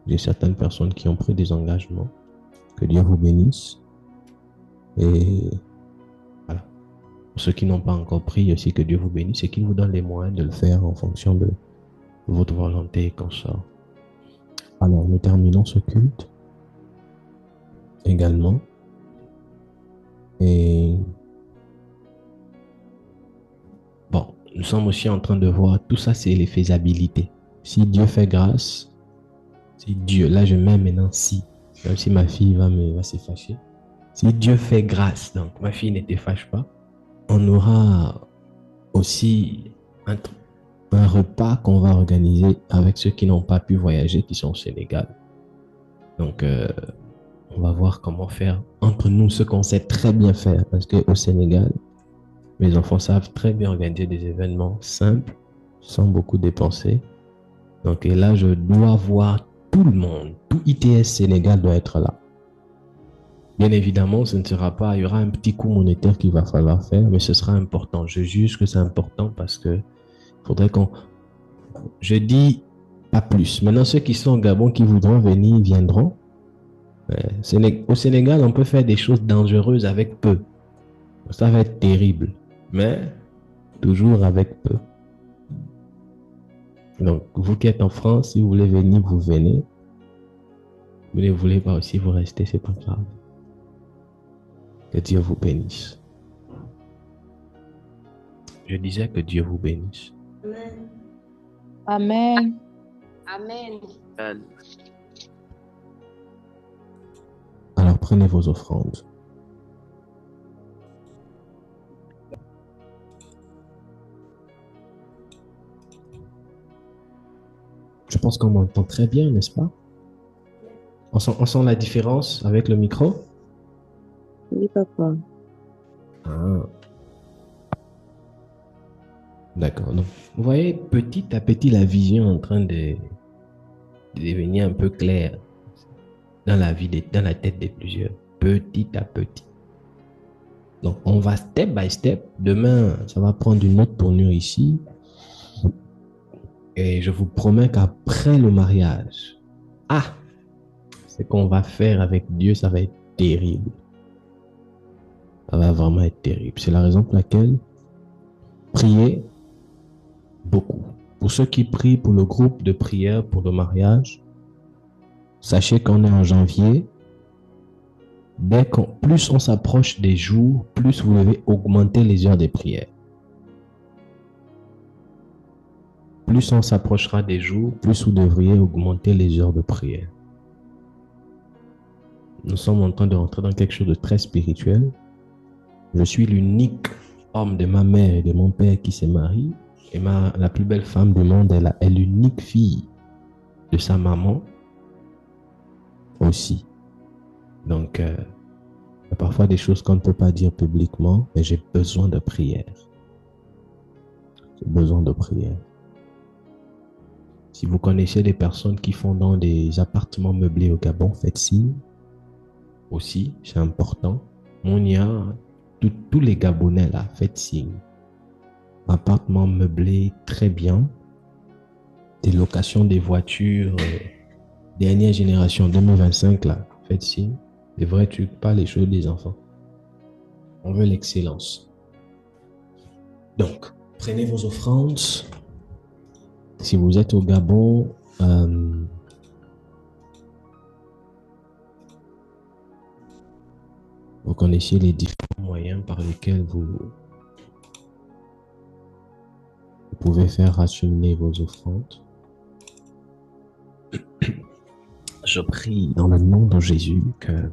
[SPEAKER 1] J'ai certaines personnes qui ont pris des engagements. Que Dieu vous bénisse. Et voilà. Pour ceux qui n'ont pas encore pris aussi, que Dieu vous bénisse et qu'il vous donne les moyens de le faire en fonction de votre volonté et consort. Alors, nous terminons ce culte également. Et bon, nous sommes aussi en train de voir, tout ça c'est les faisabilités. Si Dieu fait grâce, si Dieu, là je mets maintenant si, même si ma fille va se fâcher. Si Dieu fait grâce, donc ma fille ne te fâche pas, on aura aussi un repas qu'on va organiser avec ceux qui n'ont pas pu voyager, qui sont au Sénégal. Donc, on va voir comment faire entre nous ce qu'on sait très bien faire. Parce qu'au Sénégal, mes enfants savent très bien organiser des événements simples, sans beaucoup dépenser. Donc, et là, je dois voir tout le monde. Tout ITS Sénégal doit être là. Bien évidemment, ce ne sera pas, il y aura un petit coût monétaire qu'il va falloir faire, mais ce sera important. Je juge que c'est important parce que faudrait qu'on... Je dis pas plus. Maintenant, ceux qui sont au Gabon, qui voudront venir, viendront. Au Sénégal, on peut faire des choses dangereuses avec peu. Ça va être terrible. Mais toujours avec peu. Donc, vous qui êtes en France, si vous voulez venir, vous venez. Vous ne voulez pas aussi, vous restez, c'est pas grave. Que Dieu vous bénisse. Je disais que Dieu vous bénisse.
[SPEAKER 8] Amen.
[SPEAKER 5] Amen.
[SPEAKER 1] Alors prenez vos offrandes. Je pense qu'on m'entend très bien, n'est-ce pas? On sent la différence avec le micro?
[SPEAKER 4] Oui, papa.
[SPEAKER 1] Ah. D'accord. Donc, vous voyez petit à petit la vision en train de devenir un peu claire dans la vie, dans la tête de plusieurs. Petit à petit. Donc, on va step by step. Demain, ça va prendre une autre tournure ici. Et je vous promets qu'après le mariage, ce qu'on va faire avec Dieu, ça va être terrible. Ça va vraiment être terrible. C'est la raison pour laquelle priez beaucoup. Pour ceux qui prient pour le groupe de prière pour le mariage, sachez qu'on est en janvier. Plus on s'approche des jours, plus vous devez augmenter les heures de prière. Plus on s'approchera des jours, plus vous devriez augmenter les heures de prière. Nous sommes en train de rentrer dans quelque chose de très spirituel. Je suis l'unique homme de ma mère et de mon père qui s'est marié. Et la plus belle femme du monde est l'unique fille de sa maman aussi. Donc, il y a parfois des choses qu'on ne peut pas dire publiquement, mais j'ai besoin de prière. J'ai besoin de prière. Si vous connaissez des personnes qui font dans des appartements meublés au Gabon, faites signe. Aussi, c'est important. Tous les Gabonais là, faites signe. Appartement meublé très bien. Des locations des voitures dernière génération 2025 là, faites signe. Des vrais trucs, pas les choses des enfants. On veut l'excellence. Donc, prenez vos offrandes. Si vous êtes au Gabon, vous connaissez les différents moyens par lesquels vous pouvez faire acheminer vos offrandes. Je prie dans le nom de Jésus que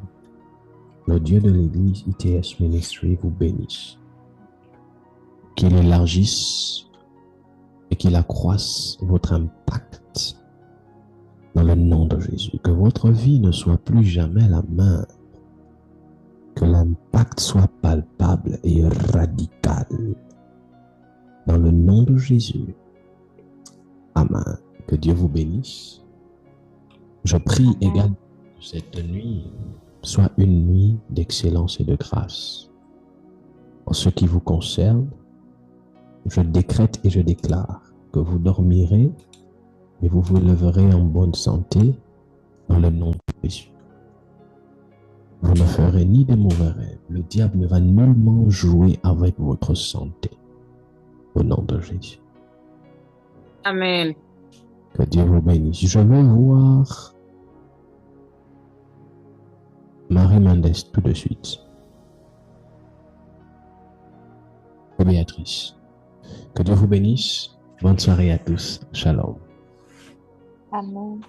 [SPEAKER 1] le Dieu de l'Église ITS Ministry vous bénisse. Qu'il élargisse et qu'il accroisse votre impact dans le nom de Jésus. Que votre vie ne soit plus jamais la même. Que l'impact soit palpable et radical. Dans le nom de Jésus. Amen. Que Dieu vous bénisse. Je prie également que cette nuit soit une nuit d'excellence et de grâce. En ce qui vous concerne, je décrète et je déclare que vous dormirez et vous vous leverez en bonne santé dans le nom de Jésus. Vous ne ferez ni de mauvais rêves. Le diable ne va nullement jouer avec votre santé. Au nom de Jésus.
[SPEAKER 9] Amen.
[SPEAKER 1] Que Dieu vous bénisse. Je vais voir Marie Mendes tout de suite. Et Béatrice. Que Dieu vous bénisse. Bonne soirée à tous. Shalom.
[SPEAKER 8] Amen.